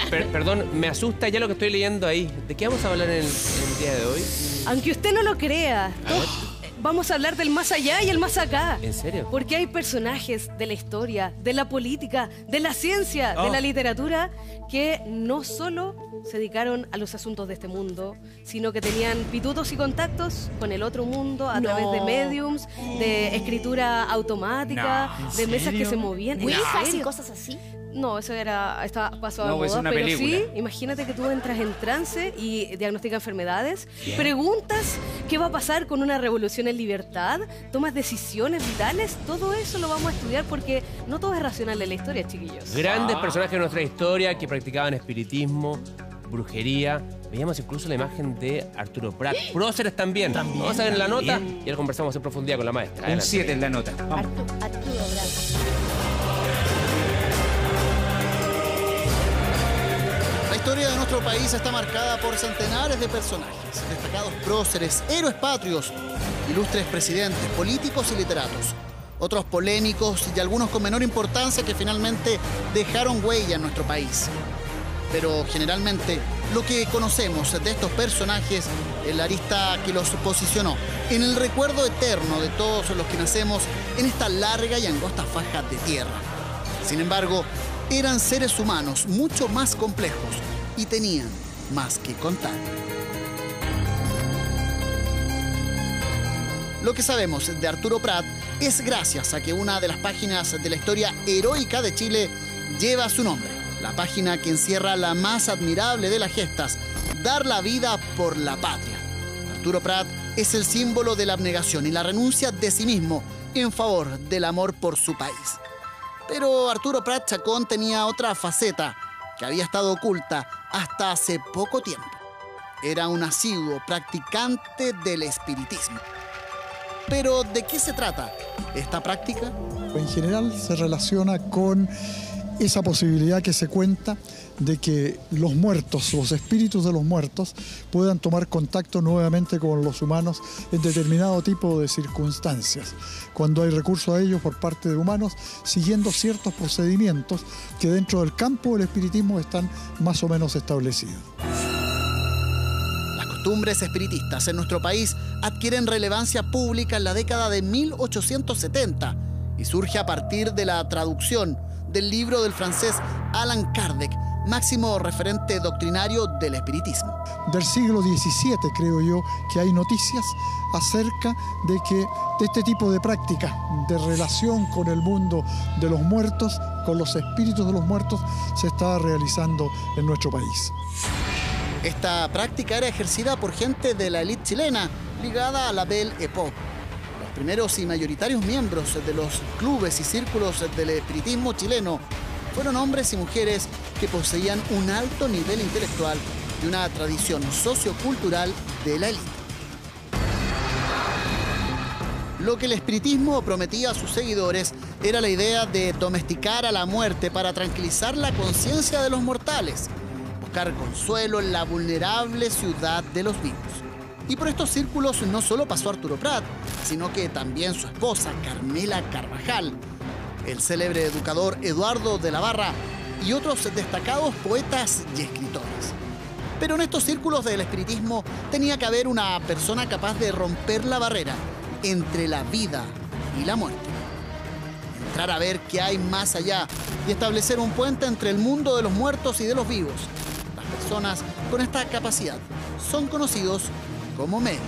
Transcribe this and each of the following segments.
Perdón, me asusta ya lo que estoy leyendo ahí. ¿De qué vamos a hablar en el día de hoy? Aunque usted no lo crea, vamos a hablar del más allá y el más acá. ¿En serio? Porque hay personajes de la historia, de la política, de la ciencia, de la literatura, que no solo se dedicaron a los asuntos de este mundo, sino que tenían pitutos y contactos con el otro mundo a través de mediums, de escritura automática, de mesas que se movían. ¿Ouijas y cosas así? No, eso pasó a No, moda, es una pero película. sí, imagínate que tú entras en trance y diagnosticas enfermedades, preguntas qué va a pasar con una revolución en libertad, tomas decisiones vitales, todo eso lo vamos a estudiar porque no todo es racional en la historia, chiquillos. Grandes personajes de nuestra historia que practicaban espiritismo, brujería. Veíamos incluso la imagen de Arturo Prat. Próceres también. Vamos a ver en la nota y ahora conversamos en profundidad con la maestra. Un Adelante. 7 en la nota. Vamos. Arturo Prat. La historia de nuestro país está marcada por centenares de personajes, destacados próceres, héroes patrios, ilustres presidentes, políticos y literatos, otros polémicos y algunos con menor importancia que finalmente dejaron huella en nuestro país. Pero generalmente lo que conocemos de estos personajes es la arista que los posicionó en el recuerdo eterno de todos los que nacemos en esta larga y angosta faja de tierra. Sin embargo, eran seres humanos mucho más complejos y tenían más que contar. Lo que sabemos de Arturo Prat es gracias a que una de las páginas de la historia heroica de Chile lleva su nombre. La página que encierra la más admirable de las gestas, dar la vida por la patria. Arturo Prat es el símbolo de la abnegación y la renuncia de sí mismo en favor del amor por su país. Pero Arturo Prat Chacón tenía otra faceta que había estado oculta hasta hace poco tiempo. Era un asiduo practicante del espiritismo. Pero, ¿de qué se trata esta práctica? En general se relaciona con esa posibilidad que se cuenta de que los muertos, los espíritus de los muertos, puedan tomar contacto nuevamente con los humanos en determinado tipo de circunstancias, cuando hay recurso a ellos por parte de humanos, siguiendo ciertos procedimientos que dentro del campo del espiritismo están más o menos establecidos. Las costumbres espiritistas en nuestro país adquieren relevancia pública en la década de 1870 y surge a partir de la traducción del libro del francés Allan Kardec, máximo referente doctrinario del espiritismo. Del siglo XVII, creo yo, que hay noticias acerca de que de este tipo de práctica, de relación con el mundo de los muertos, con los espíritus de los muertos, se estaba realizando en nuestro país. Esta práctica era ejercida por gente de la élite chilena, ligada a la Belle Époque. Los primeros y mayoritarios miembros de los clubes y círculos del espiritismo chileno fueron hombres y mujeres que poseían un alto nivel intelectual y una tradición sociocultural de la élite. Lo que el espiritismo prometía a sus seguidores era la idea de domesticar a la muerte para tranquilizar la conciencia de los mortales, buscar consuelo en la vulnerable ciudad de los vivos. Y por estos círculos no solo pasó Arturo Prat, sino que también su esposa Carmela Carvajal, el célebre educador Eduardo de la Barra y otros destacados poetas y escritores. Pero en estos círculos del espiritismo tenía que haber una persona capaz de romper la barrera entre la vida y la muerte. Entrar a ver qué hay más allá y establecer un puente entre el mundo de los muertos y de los vivos. Las personas con esta capacidad son conocidos como medium.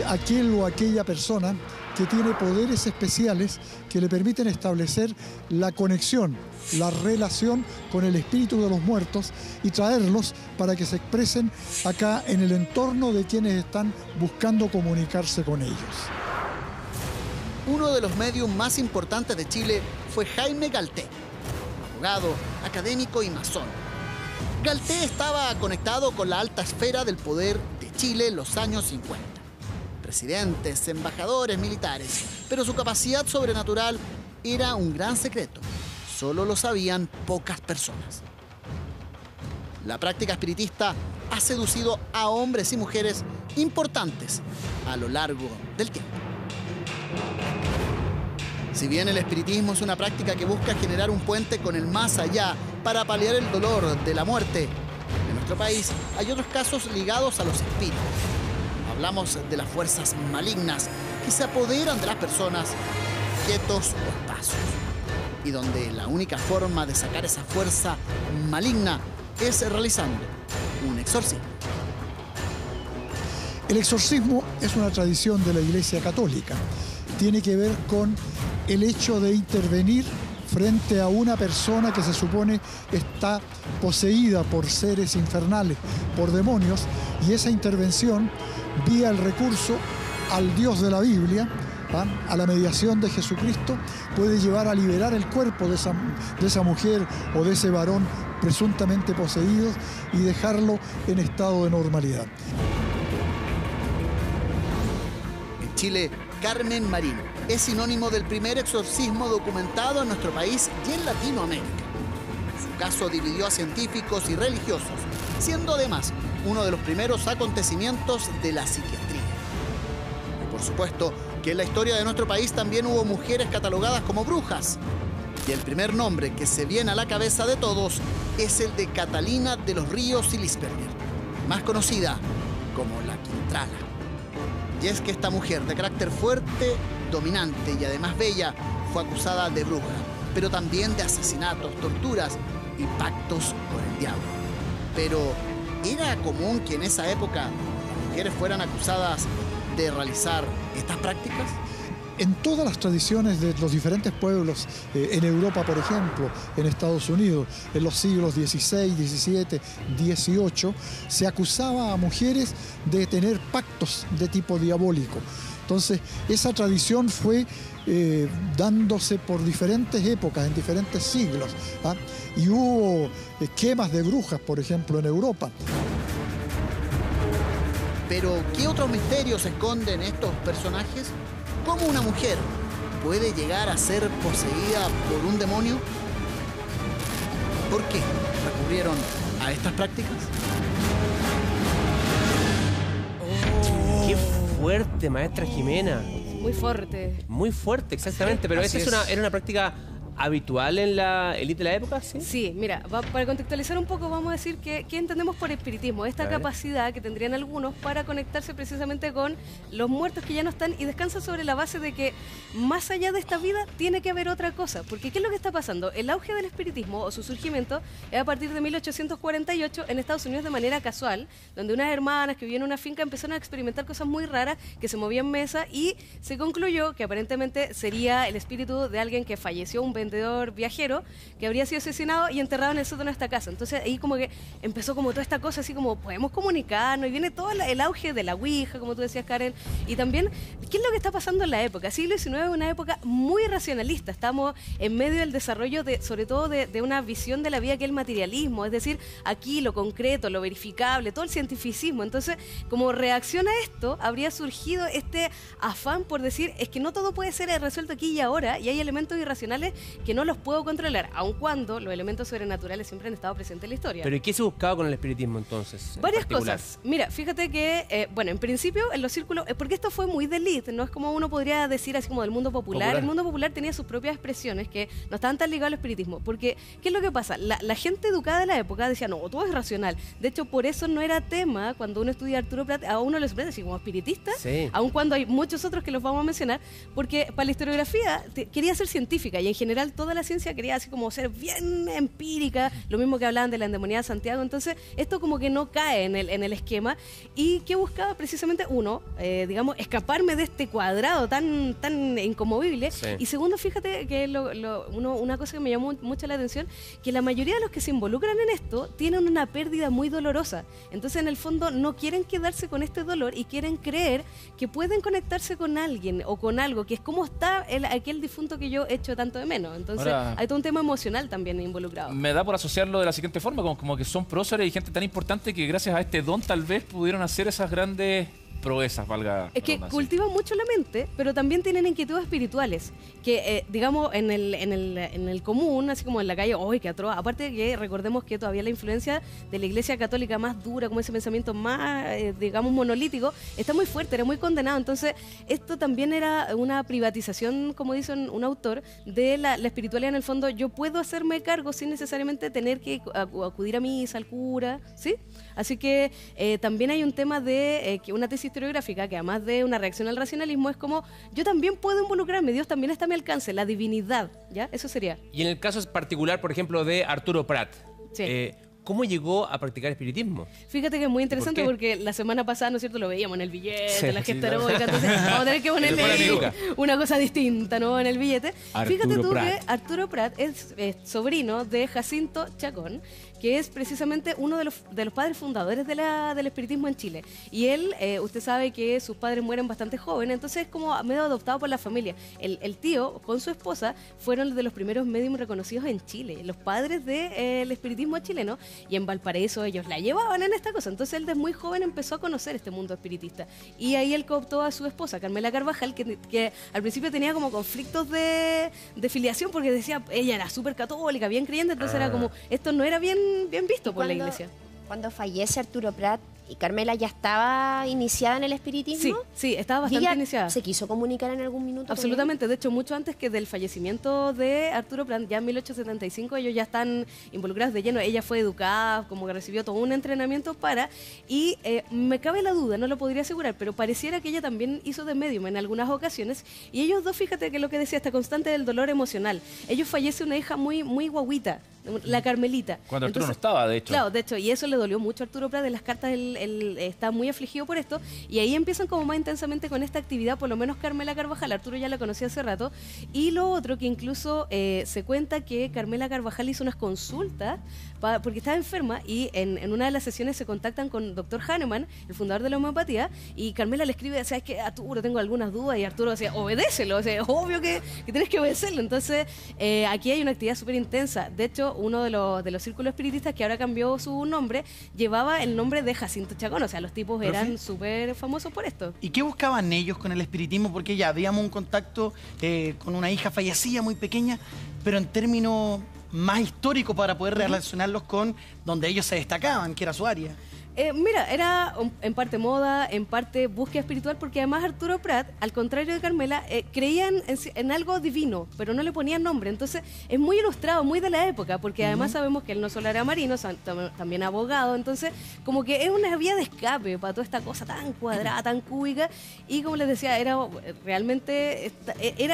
Aquel o aquella persona que tiene poderes especiales que le permiten establecer la conexión, la relación con el espíritu de los muertos y traerlos para que se expresen acá en el entorno de quienes están buscando comunicarse con ellos. Uno de los medios más importantes de Chile fue Jaime Galté, abogado, académico y masón. Galté estaba conectado con la alta esfera del poder de Chile en los años 50. Presidentes, embajadores, militares, pero su capacidad sobrenatural era un gran secreto. Solo lo sabían pocas personas. La práctica espiritista ha seducido a hombres y mujeres importantes a lo largo del tiempo. Si bien el espiritismo es una práctica que busca generar un puente con el más allá para paliar el dolor de la muerte, en nuestro país hay otros casos ligados a los espíritus. Hablamos de las fuerzas malignas que se apoderan de las personas, objetos o espacios, y donde la única forma de sacar esa fuerza maligna es realizando un exorcismo. El exorcismo es una tradición de la Iglesia Católica. Tiene que ver con el hecho de intervenir frente a una persona que se supone está poseída por seres infernales, por demonios, y esa intervención, vía el recurso al Dios de la Biblia, a la mediación de Jesucristo, puede llevar a liberar el cuerpo de esa mujer o de ese varón presuntamente poseídos y dejarlo en estado de normalidad. En Chile, Carmen Marín es sinónimo del primer exorcismo documentado en nuestro país y en Latinoamérica. Su caso dividió a científicos y religiosos, siendo además uno de los primeros acontecimientos de la psiquiatría. Y por supuesto que en la historia de nuestro país también hubo mujeres catalogadas como brujas. Y el primer nombre que se viene a la cabeza de todos es el de Catalina de los Ríos y Lisperger, más conocida como la Quintrala. Y es que esta mujer de carácter fuerte, dominante y además bella fue acusada de bruja, pero también de asesinatos, torturas y pactos con el diablo. Pero ¿era común que en esa época las mujeres fueran acusadas de realizar estas prácticas? En todas las tradiciones de los diferentes pueblos, en Europa, por ejemplo, en Estados Unidos, en los siglos XVI, XVII, XVIII, se acusaba a mujeres de tener pactos de tipo diabólico. Entonces, esa tradición fue dándose por diferentes épocas, en diferentes siglos, ¿ah? Y hubo quemas de brujas, por ejemplo, en Europa. Pero, ¿qué otros misterios esconden estos personajes? ¿Cómo una mujer puede llegar a ser poseída por un demonio? ¿Por qué recurrieron a estas prácticas? ¡Qué fuerte, maestra Jimena! Muy fuerte. Muy fuerte, exactamente. Pero Así esa es. era una práctica habitual en la élite de la época, ¿sí? Sí, mira, para contextualizar un poco, vamos a decir que ¿qué entendemos por espiritismo? Esta A ver. capacidad que tendrían algunos para conectarse precisamente con los muertos que ya no están y descansan sobre la base de que más allá de esta vida tiene que haber otra cosa. Porque ¿qué es lo que está pasando? El auge del espiritismo o su surgimiento es a partir de 1848 en Estados Unidos de manera casual, donde unas hermanas que vivían en una finca empezaron a experimentar cosas muy raras, que se movían mesa y se concluyó que aparentemente sería el espíritu de alguien que falleció, un vendedor viajero que habría sido asesinado y enterrado en el sótano de esta casa. Entonces ahí como que empezó como toda esta cosa así como podemos comunicarnos y viene todo el auge de la Ouija, como tú decías, Karen, y también ¿qué es lo que está pasando en la época? Siglo XIX es una época muy racionalista, estamos en medio del desarrollo sobre todo de una visión de la vida que es el materialismo, es decir, aquí lo concreto, lo verificable, todo el cientificismo. Entonces, como reacción a esto, habría surgido este afán por decir, es que no todo puede ser resuelto aquí y ahora, y hay elementos irracionales que no los puedo controlar, aun cuando los elementos sobrenaturales siempre han estado presentes en la historia. ¿Pero y qué se buscaba con el espiritismo entonces? en Varias particular? cosas. Mira, fíjate que, bueno, en principio en los círculos, porque esto fue muy de elite, no es como uno podría decir así como del mundo popular. El mundo popular tenía sus propias expresiones que no estaban tan ligadas al espiritismo, porque ¿qué es lo que pasa? La gente educada de la época decía, no, todo es racional. De hecho, por eso no era tema cuando uno estudia Arturo Prat, a uno le sorprende así como espiritista, Sí. aun cuando hay muchos otros que los vamos a mencionar, porque para la historiografía quería ser científica y en general toda la ciencia quería así como ser bien empírica, lo mismo que hablaban de la endemoniada de Santiago. Entonces esto como que no cae en el esquema. ¿Y qué buscaba precisamente? Uno, digamos, escaparme de este cuadrado tan inconmovible. Sí. Y segundo, fíjate que una cosa que me llamó mucho la atención, que la mayoría de los que se involucran en esto tienen una pérdida muy dolorosa. Entonces en el fondo no quieren quedarse con este dolor y quieren creer que pueden conectarse con alguien o con algo, que es como está aquel difunto que yo echo tanto de menos. Entonces Ahora, hay todo un tema emocional también involucrado. me da por asociarlo de la siguiente forma, como que son próceres y gente tan importante que gracias a este don tal vez pudieron hacer esas grandes proezas, valga. Es que redundancia. cultivan mucho la mente, pero también tienen inquietudes espirituales. Que, digamos, en el común, así como en la calle, ¡ay, qué atroz! Aparte que recordemos que todavía la influencia de la Iglesia Católica más dura, como ese pensamiento más, digamos, monolítico, está muy fuerte, era muy condenado. Entonces, esto también era una privatización, como dice un autor, de la espiritualidad. En el fondo, yo puedo hacerme cargo sin necesariamente tener que acudir a misa, al cura, ¿sí? Así que también hay un tema de que una tesis historiográfica, que además de una reacción al racionalismo, es como, yo también puedo involucrarme, Dios también está a mi alcance, la divinidad, ¿ya? Eso sería. Y en el caso particular, por ejemplo, de Arturo Prat, Sí. ¿cómo llegó a practicar espiritismo? Fíjate que es muy interesante ¿Por qué? porque la semana pasada, ¿no es cierto?, lo veíamos en el billete, Sí, la sí, gesta claro. heroica, entonces vamos a tener que ponerle Después la ahí peluca. una cosa distinta, ¿no?, en el billete. Fíjate Arturo tú Prat. que Arturo Prat es sobrino de Jacinto Chacón, que es precisamente uno de los padres fundadores del espiritismo en Chile. Y él, usted sabe que sus padres mueren bastante jóvenes, entonces es como medio adoptado por la familia. El tío con su esposa fueron de los primeros médiums reconocidos en Chile, los padres del espiritismo chileno, y en Valparaíso ellos la llevaban en esta cosa. Entonces él desde muy joven empezó a conocer este mundo espiritista. Y ahí él cooptó a su esposa, Carmela Carvajal, que al principio tenía como conflictos de filiación, porque decía, ella era súper católica, bien creyente, entonces era como, esto no era bien visto por la iglesia. Cuando fallece Arturo Prat y Carmela ya estaba iniciada en el espiritismo. Sí, estaba ¿Y bastante ella iniciada. se quiso comunicar en algún minuto? con Absolutamente, de hecho mucho antes que del fallecimiento de Arturo Prat, ya en 1875 ellos ya están involucrados de lleno. Ella fue educada, como que recibió todo un entrenamiento y me cabe la duda, no lo podría asegurar, pero pareciera que ella también hizo de medium en algunas ocasiones, y ellos dos, fíjate que lo que decía, esta constante del dolor emocional. Ellos fallece una hija muy, muy guaguita, la Carmelita. Cuando Arturo Entonces, no estaba, de hecho. Claro, de hecho, y eso le dolió mucho a Arturo Prat. En las cartas él está muy afligido por esto, y ahí empiezan como más intensamente con esta actividad, por lo menos Carmela Carvajal. Arturo ya la conocía hace rato, y lo otro que incluso se cuenta que Carmela Carvajal hizo unas consultas porque estaba enferma, y en una de las sesiones se contactan con Dr. Hahnemann, el fundador de la homeopatía, y Carmela le escribe, ¿sabes qué, Arturo? Tengo algunas dudas, y Arturo decía, obedécelo, o sea, es obvio que tienes que obedecerlo. Entonces, aquí hay una actividad súper intensa. De hecho, uno de los círculos espiritistas, que ahora cambió su nombre, llevaba el nombre de Jacinto Chacón, o sea, los tipos eran súper famosos por esto. ¿Y qué buscaban ellos con el espiritismo? Porque ya habíamos un contacto con una hija fallecida muy pequeña, pero en términos más históricos para poder relacionarlos con donde ellos se destacaban, que era su área. Mira, era en parte moda, en parte búsqueda espiritual, porque además Arturo Prat, al contrario de Carmela, creía en algo divino, pero no le ponían nombre. Entonces es muy ilustrado, muy de la época, porque además sabemos que él no solo era marino, también abogado. Entonces como que es una vía de escape para toda esta cosa tan cuadrada, tan cúbica. Y como les decía, era realmente,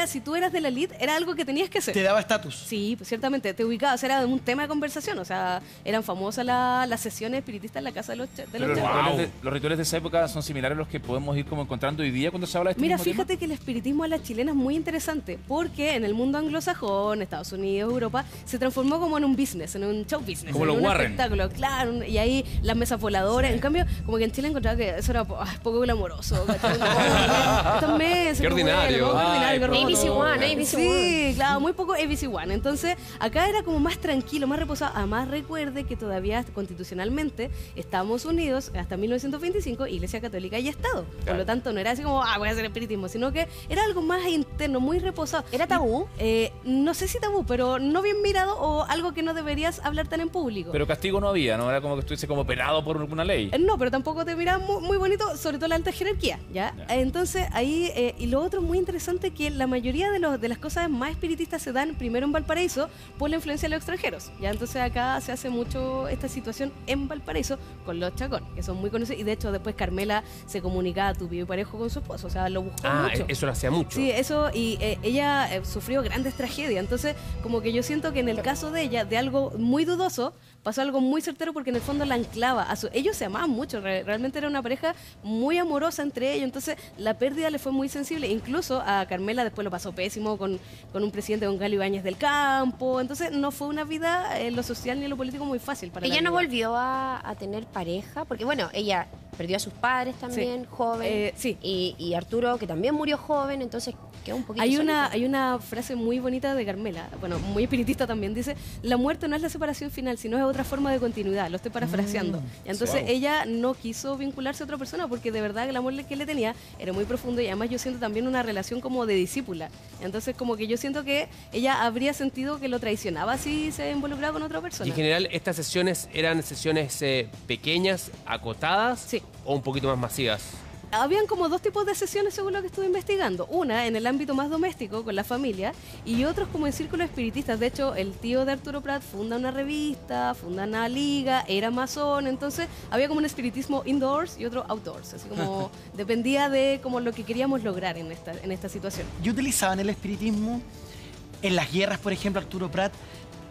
si tú eras de la elite, era algo que tenías que hacer. Te daba estatus. Sí, pues ciertamente, te ubicabas, era un tema de conversación, o sea, eran famosas las sesiones espiritistas en la casa de los Pero los rituales de esa época son similares a los que podemos ir como encontrando hoy día cuando se habla de este Mira, mismo tema. fíjate que el espiritismo a la chilena es muy interesante, porque en el mundo anglosajón, Estados Unidos, Europa, se transformó como en un business, en un show business, Como en los un Warren. espectáculo, claro, y ahí las mesas voladoras. En cambio, como que en Chile encontraba que eso era poco glamoroso. ¿Cachai? Estas mesas, Qué ordinario. qué ordinario, qué Ay, roto. ABC One, ABC Sí, One. claro, muy poco ABC One. Entonces, acá era como más tranquilo, más reposado. Además, recuerde que todavía constitucionalmente Estados Unidos, hasta 1925, Iglesia Católica y Estado. Por lo tanto, no era así como, voy a hacer espiritismo, sino que era algo más interno, muy reposado. ¿Era tabú? No sé si tabú, pero no bien mirado, o algo que no deberías hablar tan en público. Pero castigo no había, ¿no? Era como que estuviese como penado por alguna ley. No, pero tampoco te miraban muy bonito, sobre todo la alta jerarquía, ¿ya? Entonces, ahí, y lo otro muy interesante, que la mayoría de las cosas más espiritistas se dan primero en Valparaíso por la influencia de los extranjeros, ¿ya? Entonces acá se hace mucho esta situación en Valparaíso con los Chacón, que son muy conocidos, y de hecho después Carmela se comunicaba a tu y parejo con su esposo, o sea, lo buscó mucho. Eso lo hacía mucho. Sí, eso, y ella sufrió grandes tragedias. Entonces, como que yo siento que en el caso de ella, de algo muy dudoso, pasó algo muy certero, porque en el fondo la anclaba a ellos se amaban mucho, realmente era una pareja muy amorosa entre ellos. Entonces la pérdida le fue muy sensible, incluso a Carmela después lo pasó pésimo con un presidente, don Galo Ibáñez del Campo. Entonces no fue una vida en lo social ni en lo político muy fácil para Ella la no viuda. volvió a tener pareja, porque bueno, ella perdió a sus padres también, joven. sí. Y Arturo, que también murió joven, entonces quedó un poquito Hay una frase muy bonita de Carmela, bueno, muy espiritista también, dice, la muerte no es la separación final, sino es otra forma de continuidad, lo estoy parafraseando. Y entonces ella no quiso vincularse a otra persona porque de verdad el amor que le tenía era muy profundo y además yo siento también una relación como de discípula. Entonces como que yo siento que ella habría sentido que lo traicionaba si se involucraba con otra persona. Y en general, ¿estas sesiones eran sesiones pequeñas, acotadas Sí. o un poquito más masivas? Habían como dos tipos de sesiones según lo que estuve investigando. Una en el ámbito más doméstico, con la familia, y otros como en círculos espiritistas. De hecho, el tío de Arturo Prat funda una revista, funda una liga, era masón, entonces había como un espiritismo indoors y otro outdoors. Así como dependía de como lo que queríamos lograr en esta situación. ¿Y utilizaban el espiritismo en las guerras, por ejemplo? Arturo Prat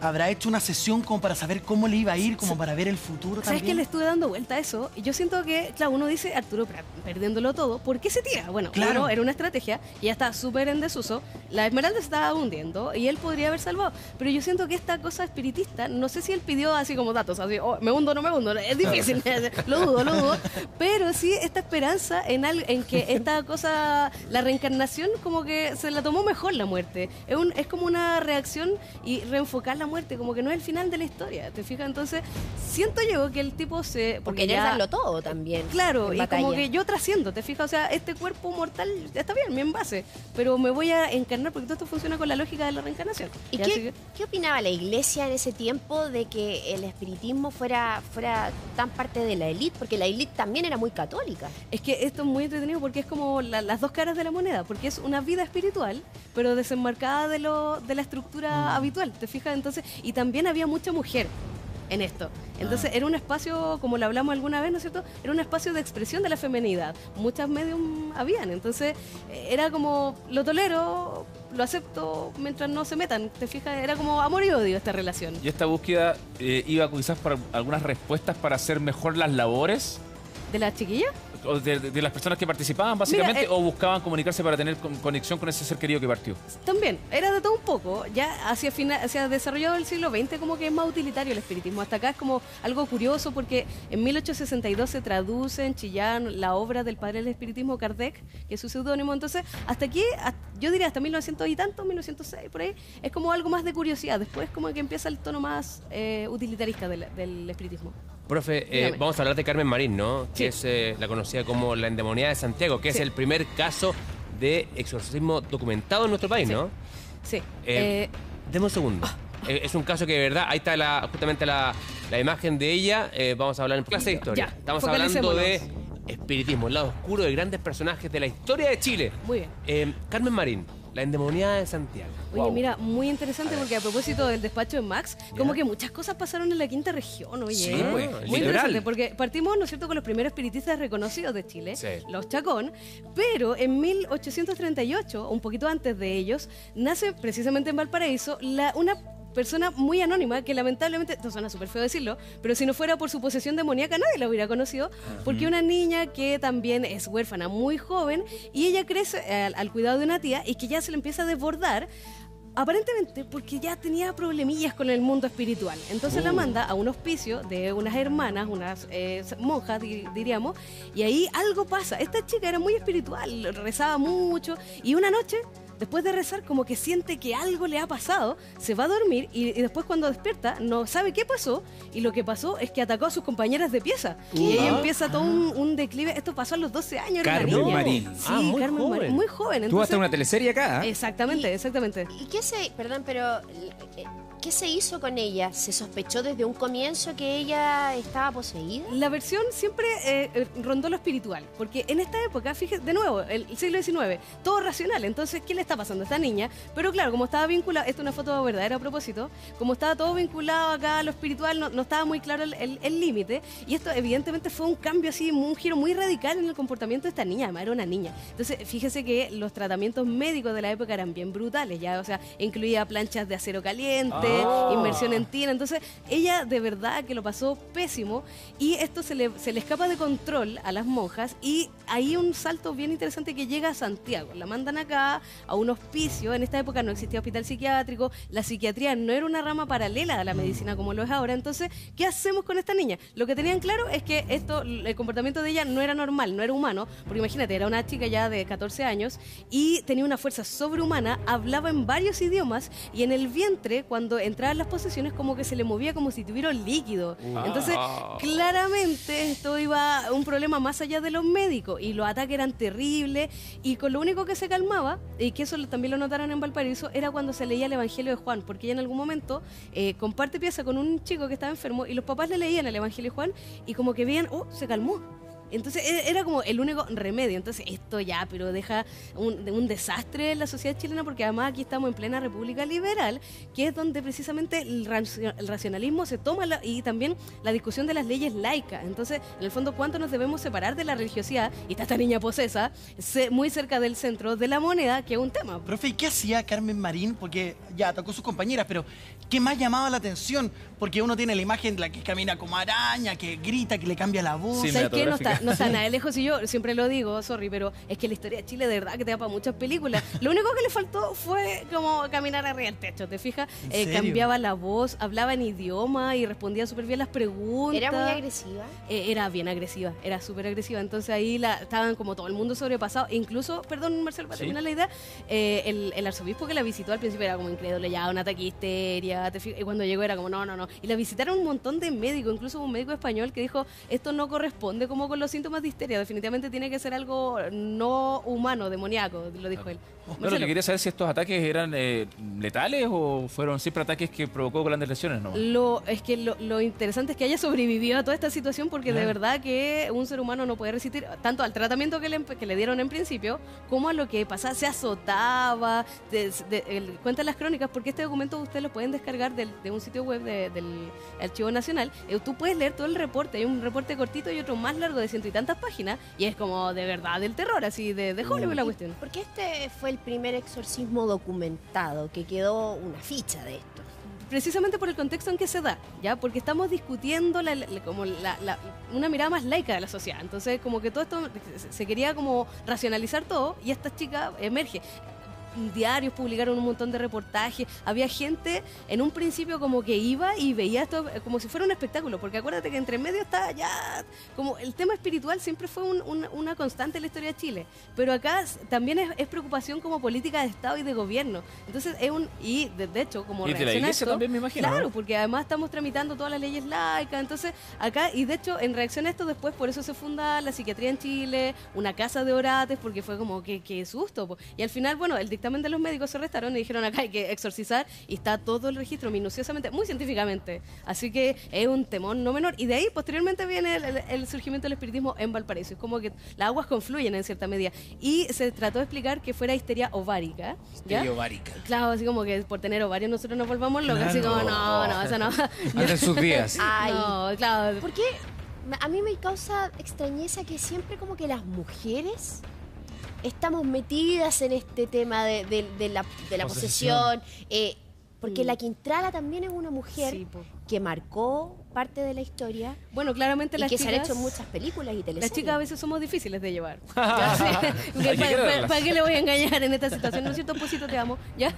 habrá hecho una sesión como para saber cómo le iba a ir, como para ver el futuro ¿Sabes también. que le estuve dando vuelta a eso? Y yo siento que, claro, uno dice, Arturo Prat, perdiéndolo todo, ¿por qué se tira? Bueno, Claro. uno, era una estrategia y ya está súper en desuso. La Esmeralda se estaba hundiendo y él podría haber salvado. Pero yo siento que esta cosa espiritista, no sé si él pidió así como datos, así, oh, me hundo, no me hundo, es difícil, lo dudo. Pero sí esta esperanza en que esta cosa, la reencarnación, como que se la tomó mejor la muerte. Es como una reacción y reenfocar la muerte, como que no es el final de la historia, ¿te fijas? Entonces, siento yo que el tipo se... Porque querer darlo todo también. Claro, en y batalla. como que yo trasciendo, ¿te fijas? O sea, este cuerpo mortal está bien, mi envase, pero me voy a encarnar porque todo esto funciona con la lógica de la reencarnación. ¿Y Y así qué opinaba la iglesia en ese tiempo de que el espiritismo fuera tan parte de la élite? Porque la élite también era muy católica. Es que esto es muy entretenido porque es como las dos caras de la moneda, porque es una vida espiritual, pero desenmarcada de la estructura habitual, ¿te fijas? Entonces, y también había mucha mujer en esto. Entonces era un espacio, como lo hablamos alguna vez, ¿no es cierto? Era un espacio de expresión de la femenidad. Muchas medium habían, entonces era como, lo tolero, lo acepto mientras no se metan, ¿te fijas? Era como amor y odio esta relación. Y esta búsqueda iba quizás para algunas respuestas para hacer mejor las labores ¿De la chiquilla? o de las personas que participaban, básicamente, Mira, o buscaban comunicarse para tener conexión con ese ser querido que partió. También, era de todo un poco. Ya hacia desarrollado el siglo XX como que es más utilitario el espiritismo. Hasta acá es como algo curioso porque en 1862 se traduce en Chillán la obra del padre del espiritismo Kardec, que es su seudónimo. Entonces, hasta aquí, yo diría hasta 1900 y tanto, 1906, por ahí, es como algo más de curiosidad. Después como que empieza el tono más utilitarista del espiritismo. Profe, Dígame. vamos a hablar de Carmen Marín, ¿no? Sí. Que es la conocida como la endemoniada de Santiago, que es Sí. el primer caso de exorcismo documentado en nuestro país, Sí. ¿no? Sí. Deme un segundo. Es un caso que de verdad, ahí está justamente la imagen de ella. Vamos a hablar en clase de historia. Ya, Estamos hablando de focalicémonos. espiritismo, el lado oscuro de grandes personajes de la historia de Chile. Muy bien. Carmen Marín, la endemoniada de Santiago. Oye, Wow. mira, muy interesante porque a propósito del despacho de Max, como que muchas cosas pasaron en la quinta región, oye. Sí, pues, muy literal. interesante porque partimos, ¿no es cierto?, con los primeros espiritistas reconocidos de Chile, Sí. los Chacón, pero en 1838, un poquito antes de ellos, nace precisamente en Valparaíso una persona muy anónima que lamentablemente, esto suena súper feo decirlo, pero si no fuera por su posesión demoníaca nadie la hubiera conocido, porque una niña que también es huérfana muy joven y ella crece al cuidado de una tía y que ya se le empieza a desbordar aparentemente porque ya tenía problemillas con el mundo espiritual. Entonces la manda a un hospicio de unas hermanas, unas monjas, diríamos, y ahí algo pasa. Esta chica era muy espiritual, rezaba mucho, y una noche, después de rezar, como que siente que algo le ha pasado, se va a dormir y después cuando despierta no sabe qué pasó, y lo que pasó es que atacó a sus compañeras de pieza. Y ahí empieza todo un declive. Esto pasó a los 12 años. era una Carmen niña. Marín. Sí, muy Carmen joven. Marín, muy joven. Tuvo hasta Entonces, una teleserie acá. exactamente, exactamente. ¿Y qué perdón, pero qué se hizo con ella? ¿Se sospechó desde un comienzo que ella estaba poseída? La versión siempre rondó lo espiritual, porque en esta época, fíjese, de nuevo, el siglo XIX, todo racional. Entonces, ¿qué le está pasando a esta niña? Pero claro, como estaba vinculado, esta es una foto verdadera a propósito, como estaba todo vinculado acá a lo espiritual, no estaba muy claro el límite, y esto evidentemente fue un cambio así, un giro muy radical en el comportamiento de esta niña, además era una niña. Entonces, fíjese que los tratamientos médicos de la época eran bien brutales, ya, o sea, incluía planchas de acero caliente, inmersión en tina. Entonces, ella de verdad que lo pasó pésimo y esto se le escapa de control a las monjas y hay un salto bien interesante que llega a Santiago. La mandan acá a un hospicio. En esta época no existía hospital psiquiátrico, la psiquiatría no era una rama paralela a la medicina como lo es ahora. Entonces, ¿qué hacemos con esta niña? Lo que tenían claro es que el comportamiento de ella no era normal, no era humano, porque imagínate, era una chica ya de 14 años y tenía una fuerza sobrehumana, hablaba en varios idiomas y en el vientre, cuando entraban las posesiones, como que se le movía como si tuviera un líquido. Entonces, claramente esto iba a un problema más allá de los médicos y los ataques eran terribles y con lo único que se calmaba, y que eso también lo notaron en Valparaíso, era cuando se leía el Evangelio de Juan, porque ella en algún momento comparte pieza con un chico que estaba enfermo y los papás le leían el Evangelio de Juan y como que veían, se calmó. Entonces era como el único remedio. Entonces esto ya, pero deja un desastre en la sociedad chilena, porque además aquí estamos en plena república liberal, que es donde precisamente el racionalismo se toma y también la discusión de las leyes laicas. Entonces, en el fondo, ¿cuánto nos debemos separar de la religiosidad? Y está esta niña posesa, muy cerca del centro de la moneda, que es un tema. Profe, ¿y qué hacía Carmen Marín? Porque ya atacó a sus compañeras, pero ¿qué más llamaba la atención? Porque uno tiene la imagen de la que camina como araña, que grita, que le cambia la voz. Sí, ¿Sabes qué? No está nada de lejos, y yo siempre lo digo, sorry, pero es que la historia de Chile de verdad que te da para muchas películas. Lo único que le faltó fue como caminar arriba del techo, ¿te fijas? Cambiaba la voz, hablaba en idioma y respondía súper bien las preguntas. ¿Era muy agresiva? Era bien agresiva, era súper agresiva. Entonces ahí estaban como todo el mundo sobrepasado. Incluso, perdón, Marcelo, para terminar la idea, el arzobispo que la visitó al principio era como incrédulo, ya un ataque de histeria, y cuando llegó era como no. Y la visitaron un montón de médicos, incluso un médico español que dijo, esto no corresponde como con los síntomas de histeria, definitivamente tiene que ser algo no humano, demoníaco, lo dijo él. Bueno, que quería saber si estos ataques eran letales o fueron siempre ataques que provocó grandes lesiones, ¿no? Lo interesante es que haya sobrevivido a toda esta situación, porque de verdad que un ser humano no puede resistir tanto al tratamiento que le dieron en principio, como a lo que pasaba, se azotaba, cuentan las crónicas, porque este documento ustedes lo pueden descargar de un sitio web del Archivo Nacional. Tú puedes leer todo el reporte, hay un reporte cortito y otro más largo de 100 y tantas páginas, y es como de verdad del terror, así de Hollywood la cuestión. Porque este fue el primer exorcismo documentado, que quedó una ficha de esto. Precisamente por el contexto en que se da, ¿ya? Porque estamos discutiendo una mirada más laica de la sociedad. Entonces, como que todo esto se quería como racionalizar todo, y esta chica emerge. Diarios publicaron un montón de reportajes, había gente en un principio como que iba y veía esto como si fuera un espectáculo, porque acuérdate que entre medio está ya como el tema espiritual siempre fue una constante en la historia de Chile, pero acá también es preocupación como política de Estado y de gobierno. Entonces de hecho como y de la iglesia también, me imagino, claro, ¿no? Porque además estamos tramitando todas las leyes laicas, entonces acá, y de hecho en reacción a esto después por eso se funda la psiquiatría en Chile, una casa de orates, porque fue como que susto, po. Y al final, bueno, el dictamen de los médicos se restaron y dijeron acá hay que exorcizar, y está todo el registro minuciosamente, muy científicamente, así que es un temón no menor, y de ahí posteriormente viene el surgimiento del espiritismo en Valparaíso. Es como que las aguas confluyen en cierta medida, y se trató de explicar que fuera histeria ovárica, ¿ya? Histeria ovárica. Claro, así como que por tener ovarios nosotros nos volvamos locos, así como no, eso no. Hasta sus días. Ay, No, claro. ¿por qué? A mí me causa extrañeza que siempre como que las mujeres estamos metidas en este tema de la posesión. Porque la Quintrala también es una mujer Sí, po. que marcó parte de la historia Bueno, claramente y las que chicas... se han hecho muchas películas y teleseries. Las chicas a veces somos difíciles de llevar. Hay que quererlas. ¿Para qué le voy a engañar en esta situación? ¿No es cierto, Posito? Te amo. ¿Ya?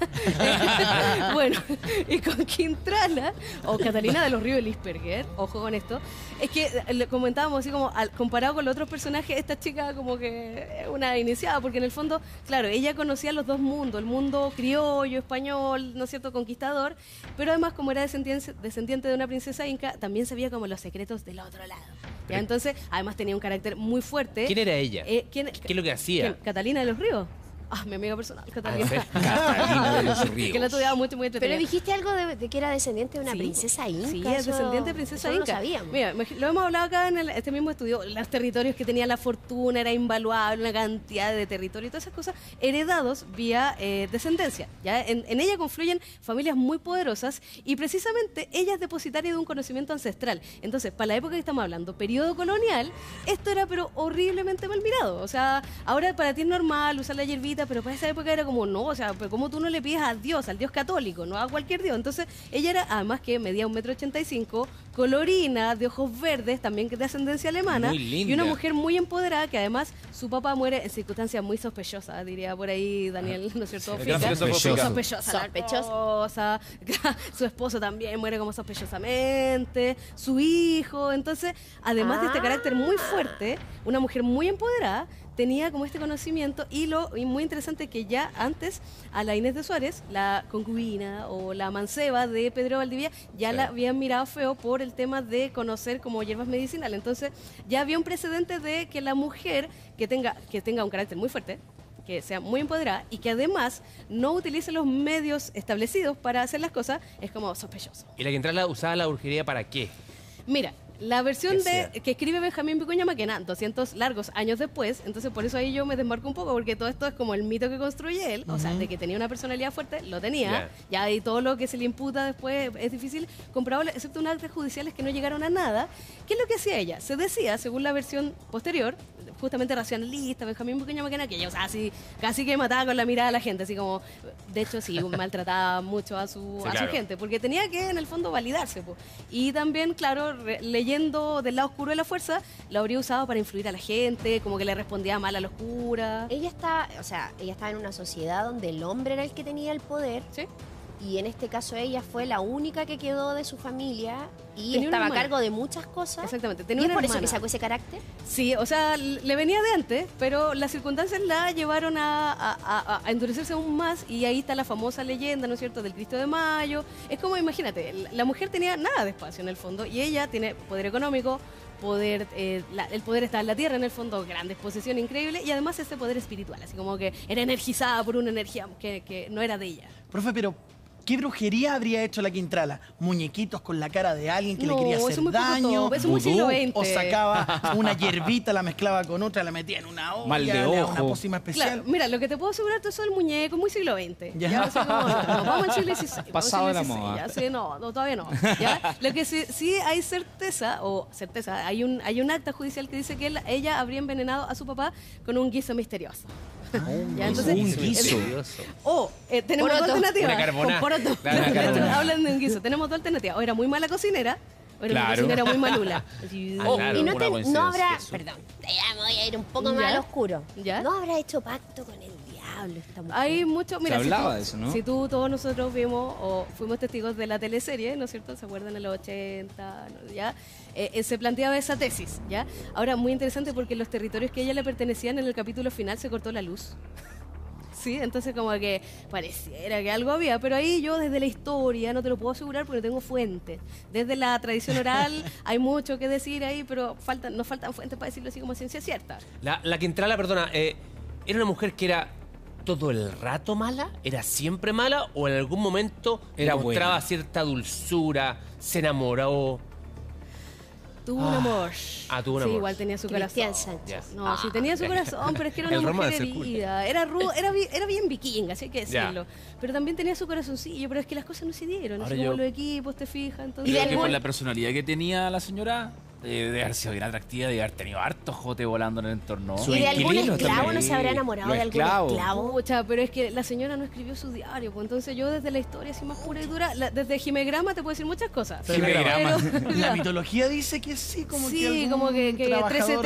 Bueno, y con Quintrala, o Catalina de los Ríos Lisperger, ojo con esto, es que le comentábamos así como, comparado con los otros personajes, esta chica como que es una iniciada, porque en el fondo, claro, ella conocía los dos mundos, el mundo criollo, español, ¿no es cierto?, conquistador, pero además como era descendiente de una princesa inca, también sabía como los secretos del otro lado. ¿Ya? Entonces, además tenía un carácter muy fuerte. ¿Quién era ella? ¿Quién ¿Qué es lo que hacía? ¿Quién? ¿Catalina de los Ríos? Mi amiga personal, Catalina. Catalina de los Ríos. Que la estudiaba mucho, muy Pero entretenida. dijiste algo de que era descendiente de una Sí, princesa inca. Sí, es eso- descendiente de princesa eso no inca. lo sabíamos. Mira, lo hemos hablado acá en este mismo estudio. Los territorios que tenía la fortuna, era invaluable, una cantidad de territorio y todas esas cosas heredados vía descendencia. ¿Ya? En ella confluyen familias muy poderosas y precisamente ella es depositaria de un conocimiento ancestral. Entonces, para la época que estamos hablando, periodo colonial, esto era pero horriblemente mal mirado. O sea, ahora para ti es normal usar la hierbita bonita, pero para esa época era como, no, o sea, pero ¿cómo tú no le pides a Dios, al Dios católico, no a cualquier Dios? Entonces, ella era, además que medía 1,85 m, colorina, de ojos verdes, también que de ascendencia alemana, Muy linda. y una mujer muy empoderada, que además su papá muere en circunstancias muy sospechosas, diría por ahí Daniel, ¿no es cierto? El gran Frica. filósofo Frica. Sospechosa. Su esposo también muere como sospechosamente, su hijo. Entonces, además de este carácter muy fuerte, una mujer muy empoderada, tenía como este conocimiento y muy interesante que ya antes a la Inés de Suárez, la concubina o la manceba de Pedro Valdivia, ya la habían mirado feo por el tema de conocer como hierbas medicinales. Entonces ya había un precedente de que la mujer que tenga un carácter muy fuerte, que sea muy empoderada y que además no utilice los medios establecidos para hacer las cosas, es como sospechoso. ¿Y la Quintrala usaba la brujería para qué? Mira, la versión Que que escribe Benjamín Vicuña Maquena, 200 largos años después, entonces por eso ahí yo me desmarco un poco, porque todo esto es como el mito que construye él, o sea, de que tenía una personalidad fuerte, lo tenía, ya y todo lo que se le imputa después es difícil comprobable, excepto unas actas judiciales que no llegaron a nada. ¿Qué es lo que hacía ella? Se decía, según la versión posterior, justamente racionalista, Benjamín Vicuña Maquena, que ella, o sea, así, casi que mataba con la mirada a la gente, así como, de hecho sí, maltrataba mucho a su gente, porque tenía que en el fondo validarse, po. Y también, claro, leyendo del lado oscuro de la fuerza, lo habría usado para influir a la gente, como que le respondía mal a los curas. Ella estaba en una sociedad donde el hombre era el que tenía el poder. ¿Sí? Y en este caso ella fue la única que quedó de su familia y Tenía una estaba a hermana. cargo de muchas cosas. Exactamente, ¿Y tenía es una por eso hermana. que sacó ese carácter? Sí, o sea, le venía de antes, pero las circunstancias la llevaron a endurecerse aún más y ahí está la famosa leyenda, ¿no es cierto?, del Cristo de Mayo. Es como, imagínate, la mujer tenía nada de espacio en el fondo y ella tiene poder económico, el poder está en la tierra en el fondo, grandes posesiones increíbles y además ese poder espiritual, así como que era energizada por una energía que no era de ella. Profe, pero ¿qué brujería habría hecho la Quintrala? ¿Muñequitos con la cara de alguien que le quería eso hacer es muy poco daño? top, eso es muy siglo XX. ¿O sacaba una hierbita, la mezclaba con otra, la metía en una olla, Mal de le daba ojo. una pócima especial? Claro, mira, lo que te puedo asegurar es el muñeco, muy siglo XX. Ya. Ya, así como, no, vamos al siglo XVI. Pasado de la siglo XVI, moda. ya, sí, no, todavía no. ¿Ya? Lo que sí hay certeza, hay un acta judicial que dice que ella habría envenenado a su papá con un guiso misterioso. Ya, entonces, un guiso. tenemos dos Poroto. alternativas. Una carbonara. Con poroto. Claro, una carbonara. Hablan de un guiso. Tenemos dos alternativas. O era muy mala cocinera, o era una Claro. cocinera muy malula. Así, Ah, claro, y no, una no coincidencia. habrá, Eso. perdón, ya me voy a ir un poco ¿Ya? más al oscuro. ¿Ya? No habrá hecho pacto con el diablo esta mujer. Hay mucho, mira, hablaba de eso, ¿no? Si tú, todos nosotros vimos o fuimos testigos de la teleserie, ¿no es cierto? ¿Se acuerdan en los 80? ¿no? ¿Ya? Se planteaba esa tesis, ¿ya? Ahora, muy interesante porque los territorios que a ella le pertenecían en el capítulo final se cortó la luz. Sí, entonces como que pareciera que algo había, pero ahí yo desde la historia no te lo puedo asegurar porque no tengo fuentes. Desde la tradición oral hay mucho que decir ahí, pero nos faltan fuentes para decirlo así como ciencia cierta. La Quintrala, perdona, ¿era una mujer que era todo el rato mala? ¿Era siempre mala? ¿O en algún momento Era mostraba buena. cierta dulzura, se enamoró? Tuvo un amor. tuvo un Sí, amor. igual tenía su Cristian corazón. Sánchez. No, sí tenía su corazón, pero es que era una El mujer romance, cool. herida. Era ruda, era bien vikinga, así hay que Ya. decirlo. Pero también tenía su corazoncillo, pero es que las cosas no se dieron. Ahora Así como yo- los equipos, te fijas, entonces... Y de Creo que algún- por la personalidad que tenía la señora, de haber sido bien atractiva, de haber tenido harto jote volando en el entorno. ¿Y de algún inquilino esclavo también. no se habrá enamorado Los de algún esclavos. esclavo? Pucha, pero es que la señora no escribió su diario, pues entonces yo desde la historia así más pura y dura, desde Jimegrama te puedo decir muchas cosas. Jimegrama. Pero- La mitología dice que sí, como que sí, algún como que trabajador 13-13,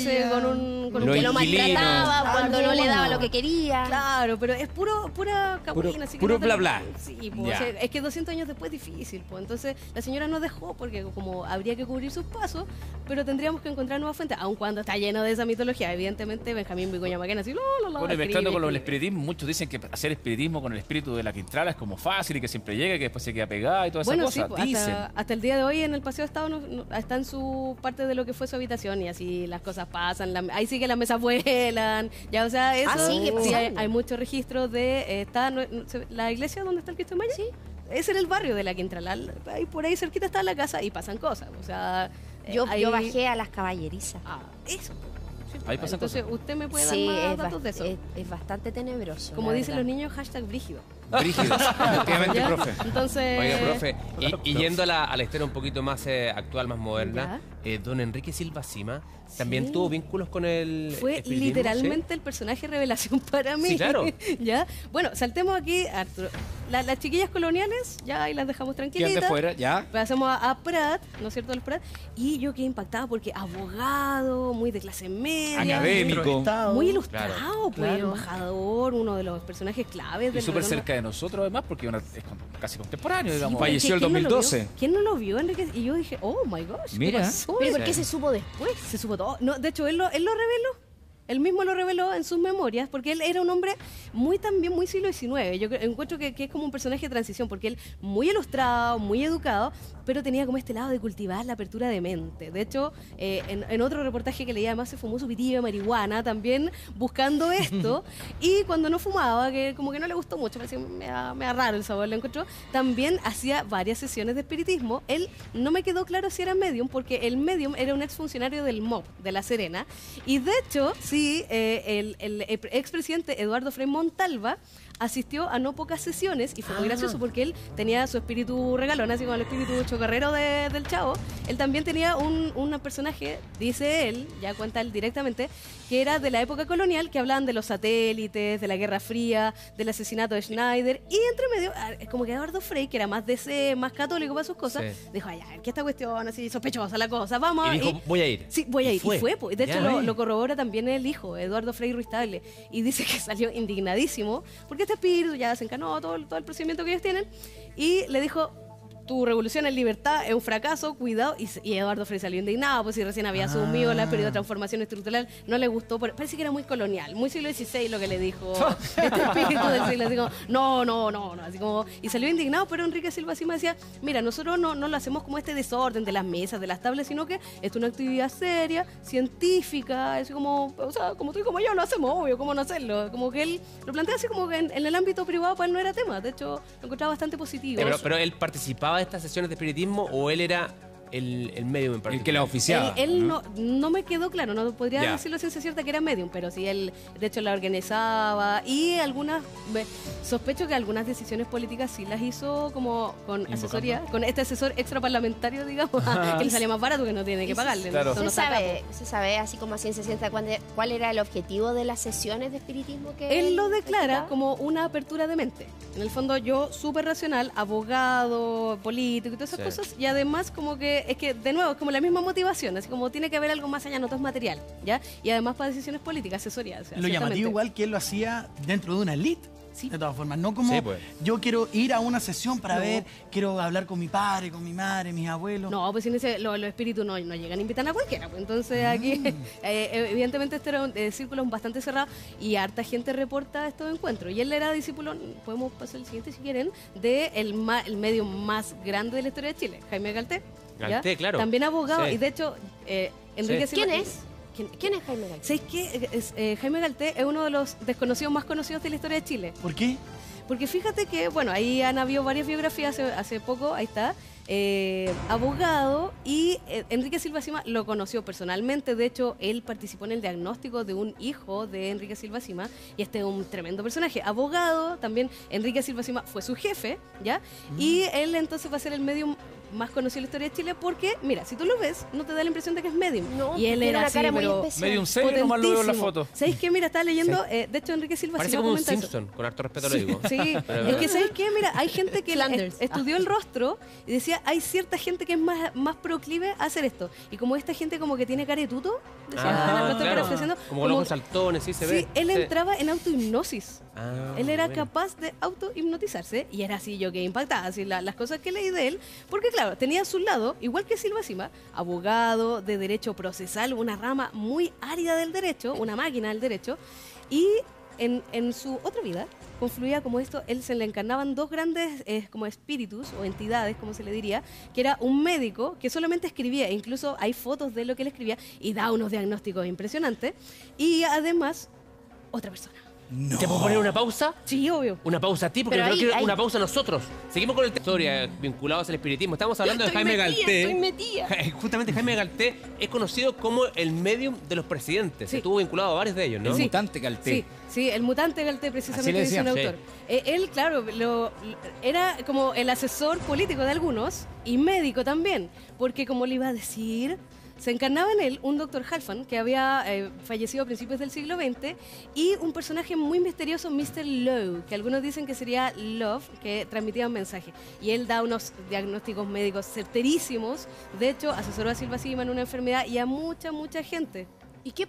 de ella. con un Los Que lo inquilinos. maltrataba cuando no le daba Alguno. lo que quería. Claro, pero es pura cabuina, Puro- así que puro no te- bla, bla. Sí, pues, Ya. o sea, es que 200 años después es difícil, pues. Entonces la señora no dejó porque como habría que cubrir sus pasos, pero tendríamos que encontrar nuevas fuentes, aun cuando está lleno de esa mitología. Evidentemente Benjamín Vicuña Maquena así, Bueno, y mezclando con lo del escribe. espiritismo, muchos dicen que hacer espiritismo con el espíritu de la Quintrala es como fácil y que siempre llega y que después se queda pegada y toda esa Bueno, cosa. sí, pues, dicen. hasta el día de hoy en el Paseo de Estado está en su parte de lo que fue su habitación y así las cosas pasan. Ahí sí que las mesas vuelan. Ya, o sea, eso. sigue sí, hay, pasando. hay muchos registros de. La iglesia donde está el Cristo de Maya. Sí. Ese era el barrio de la Quintrala. Ahí por ahí cerquita está la casa y pasan cosas. O sea. Yo ahí- bajé a las caballerizas. Eso. Sí, Ahí pasan entonces, cosas. usted me puede dar Sí, más es, datos de eso. es bastante tenebroso. Como la dicen verdad. los niños, #brígido. Brígidos. Efectivamente, ¿Ya? profe. Entonces... Oiga, profe, y yendo a la historia un poquito más actual, más moderna, don Enrique Silva Cima también Sí. tuvo vínculos con el Fue espiritismo, literalmente el personaje revelación para mí. Sí, claro. ¿Ya? Bueno, saltemos aquí, Arturo. Las chiquillas coloniales, ya ahí las dejamos ¿Quién tranquilitas. de fuera? ¿Ya? Pasamos a Prat, ¿no es cierto? Al Prat. Y yo quedé impactada porque abogado, muy de clase media. Académico. Muy ilustrado, Claro. pues, embajador, uno de los personajes claves Y del súper programa. cerca de nosotros, además, porque es casi contemporáneo, Sí, digamos. porque Falleció el ¿quién no lo 2012. vio? ¿Quién no lo vio, Enrique? Y yo dije, oh my gosh, Mira. ¿qué pasó? Pero ¿por qué se supo después? Se supo todo. No, de hecho, él lo reveló. Él mismo lo reveló en sus memorias, porque él era un hombre también muy siglo XIX. Yo encuentro que es como un personaje de transición, porque él muy ilustrado, muy educado, pero tenía como este lado de cultivar la apertura de mente. De hecho, en otro reportaje que leía, además se fumó su pitillo de marihuana también buscando esto. Y cuando no fumaba, que como que no le gustó mucho, me da raro el sabor, lo encontró, también hacía varias sesiones de espiritismo. Él no me quedó claro si era medium, porque el medium era un exfuncionario del MOB de La Serena. Y de hecho, sí, el expresidente Eduardo Frei Montalva asistió a no pocas sesiones y fue muy gracioso porque él tenía su espíritu regalón, así como el espíritu chocarrero del Chavo. Él también tenía un personaje, dice él, ya cuenta él directamente, que era de la época colonial, que hablaban de los satélites, de la Guerra Fría, del asesinato de Schneider, y entre medio, como que Eduardo Frei, que era más DC, más católico para sus cosas, Sí. dijo, ay, que esta cuestión así sospechosa la cosa, vamos. Y dijo, voy a ir. Sí, voy a ir. Y fue, pues. De hecho, Ya. lo corrobora también el hijo, Eduardo Frei Ruiz Tagle, y dice que salió indignadísimo porque este espíritu ya desencanó todo el procedimiento que ellos tienen, y le dijo, tu revolución en libertad es un fracaso, cuidado. Y Eduardo Frei salió indignado, pues si recién había asumido la periodo de transformación estructural, no le gustó, parece que era muy colonial, muy siglo XVI lo que le dijo este espíritu del siglo, así como, no, así como, y salió indignado, pero Enrique Silva Cima decía, mira, nosotros no lo hacemos como este desorden de las mesas, de las tablas, sino que es una actividad seria, científica, así como, o sea, como tú y como yo lo hacemos, obvio, ¿cómo no hacerlo? Como que él lo plantea así como que en el ámbito privado para él no era tema, de hecho, lo encontraba bastante positivo. Pero él participaba de estas sesiones de espiritismo o él era el medium en particular. El que la oficiaba. Él no me quedó claro, no podría Ya. decirlo a ciencia cierta que era medium, pero sí él de hecho la organizaba y sospecho que algunas decisiones políticas sí las hizo como con asesoría, con este asesor extraparlamentario, digamos, que le salía más barato que no tiene que pagarle. Claro. Entonces, ¿Se no saca, se sabe así como a ciencia cierta cuál era el objetivo de las sesiones de espiritismo que él lo declara practicaba? como una apertura de mente. En el fondo yo, súper racional, abogado, político y todas esas Sí. cosas. Y además como que, es que de nuevo, es como la misma motivación. Así como tiene que haber algo más allá, no todo es material. ¿Ya? Y además para decisiones políticas, asesoría. O sea, Lo ciertamente. llamativo igual que él lo hacía dentro de una elite. Sí. De todas formas, no como Sí, pues. yo quiero ir a una sesión para No. ver, quiero hablar con mi padre, con mi madre, mis abuelos. No, pues sin los espíritus no llegan a invitar a cualquiera. Pues. Entonces aquí, evidentemente, este era un círculo bastante cerrado y harta gente reporta estos encuentros. Y él era discípulo, podemos pasar el siguiente si quieren, de el medio más grande de la historia de Chile, Jaime Galté. ¿ya? Galté, claro. También abogado Sí. y de hecho, Enrique Sí. Silva- ¿Quién es? ¿Quién? ¿Quién es Jaime Galté? ¿Sabéis qué? Jaime Galté es uno de los desconocidos más conocidos de la historia de Chile. ¿Por qué? Porque fíjate que, bueno, ahí han habido varias biografías hace poco, ahí está, abogado, y Enrique Silva Cima lo conoció personalmente. De hecho, él participó en el diagnóstico de un hijo de Enrique Silva Cima, y este es un tremendo personaje. Abogado, también Enrique Silva Cima fue su jefe, ¿ya? Y él entonces va a ser el medium más conocido en la historia de Chile porque, mira, si tú lo ves, no te da la impresión de que es medium. No, y él tiene era una así, cara muy pero especial. Medio un serio, nomás lo veo en la potentísimo. foto. ¿Sabéis qué? Mira, estaba leyendo, de hecho, Enrique Silva Parece Cima como un comenta eso. Simpson, con harto respeto lo digo. Sí, es que ¿sabes qué? Mira, hay gente que Flanders. estudió el rostro y decía, hay cierta gente que es más proclive a hacer esto. Y como esta gente como que tiene caretuto, decía, lo estoy claro. parafraseando, Como con ojos saltones, sí se sí, ve. él Sí. entraba en autohipnosis. Ah, Él era bueno. capaz de autohipnotizarse y era así, yo quedé impactada, así las cosas que leí de él, porque claro, tenía a su lado, igual que Silva Cima, abogado de derecho procesal, una rama muy árida del derecho, una máquina del derecho, y en su otra vida confluía como esto, él se le encarnaban dos grandes como espíritus o entidades, como se le diría, que era un médico que solamente escribía, incluso hay fotos de lo que él escribía y da unos diagnósticos impresionantes, y además otra persona. ¿Te puedo poner una pausa? Sí, obvio. Una pausa a ti, porque Pero yo creo que ahí- una pausa a nosotros. Seguimos con el historia vinculados al espiritismo. Estamos hablando de Jaime Galté. Estoy metida. Justamente Jaime Galté es conocido como el medium de los presidentes. Sí. Estuvo vinculado a varios de ellos, ¿no? El Sí. mutante Galté. Sí, sí, el mutante Galté Así precisamente le dice un decían, autor. Él, claro, era como el asesor político de algunos y médico también, porque como le iba a decir, se encarnaba en él un doctor Halfan que había fallecido a principios del siglo XX y un personaje muy misterioso, Mr. Lowe, que algunos dicen que sería Love, que transmitía un mensaje. Y él da unos diagnósticos médicos certerísimos. De hecho, asesoró a Silva Sima en una enfermedad y a mucha gente. ¿Y qué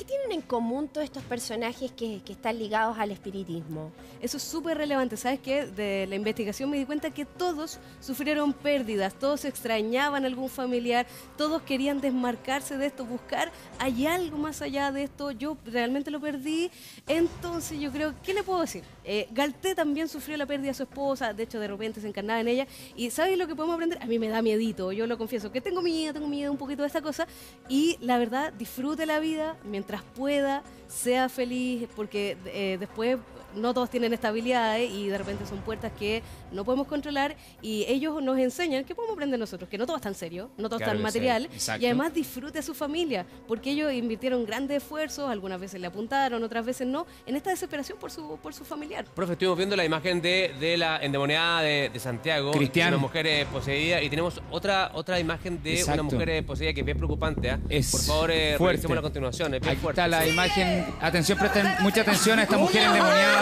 tienen en común todos estos personajes que están ligados al espiritismo? Eso es súper relevante. ¿Sabes qué? De la investigación me di cuenta que todos sufrieron pérdidas, todos extrañaban a algún familiar, todos querían desmarcarse de esto, buscar, hay algo más allá de esto, yo realmente lo perdí. Entonces yo creo, ¿qué le puedo decir? Galté también sufrió la pérdida de su esposa, de hecho de repente se encarnaba en ella. ¿Y sabes lo que podemos aprender? A mí me da miedito, yo lo confieso, que tengo miedo un poquito de esta cosa. Y la verdad, disfrute la vida mientras pueda, sea feliz, porque después no todos tienen estabilidad y de repente son puertas que no podemos controlar y ellos nos enseñan que podemos aprender nosotros, que no todo es tan serio, no todo es Claro tan que sí, material exacto. y además disfrute a su familia, porque ellos invirtieron grandes esfuerzos, algunas veces le apuntaron, otras veces no, en esta desesperación por su familiar. Profe, estuvimos viendo la imagen de la endemoniada de Santiago. Cristian. Una mujer poseída. Y tenemos otra imagen de Exacto. una mujer poseída que es bien preocupante. ¿Ah? Es Por favor, fuerte. revisémosla a continuación. Es bien Aquí fuerte. está la imagen. Atención, presten mucha atención a esta mujer endemoniada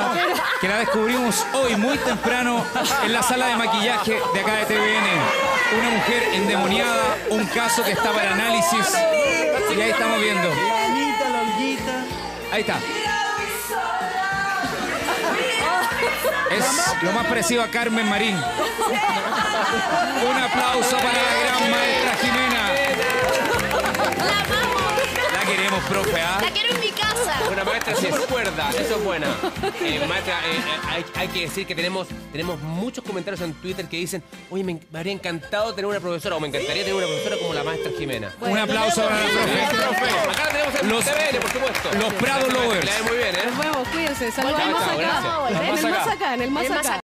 que la descubrimos hoy muy temprano en la sala de maquillaje de acá de TVN. Una mujer endemoniada, un caso que está para análisis. Y ahí estamos viendo. La Anita, la Olguita. Ahí está. Es lo más parecido a Carmen Marín. Un aplauso para la gran maestra Jimena. La queremos, profe, ¿ah? La quiero en mi casa. Una maestra sí es cuerda, eso es buena. Maestra, hay que decir que tenemos muchos comentarios en Twitter que dicen, oye, me habría encantado tener una profesora, o me encantaría tener una profesora como la maestra Jimena. Un aplauso para la profe. Acá la tenemos en Los- TVN, por supuesto. los Prado Gracias, maestra, Lovers. que le vaya muy bien, ¿eh? Nos vemos, cuídense, saludos al Chao, más chao, acá. gracias. En el más acá, en el más En el más acá.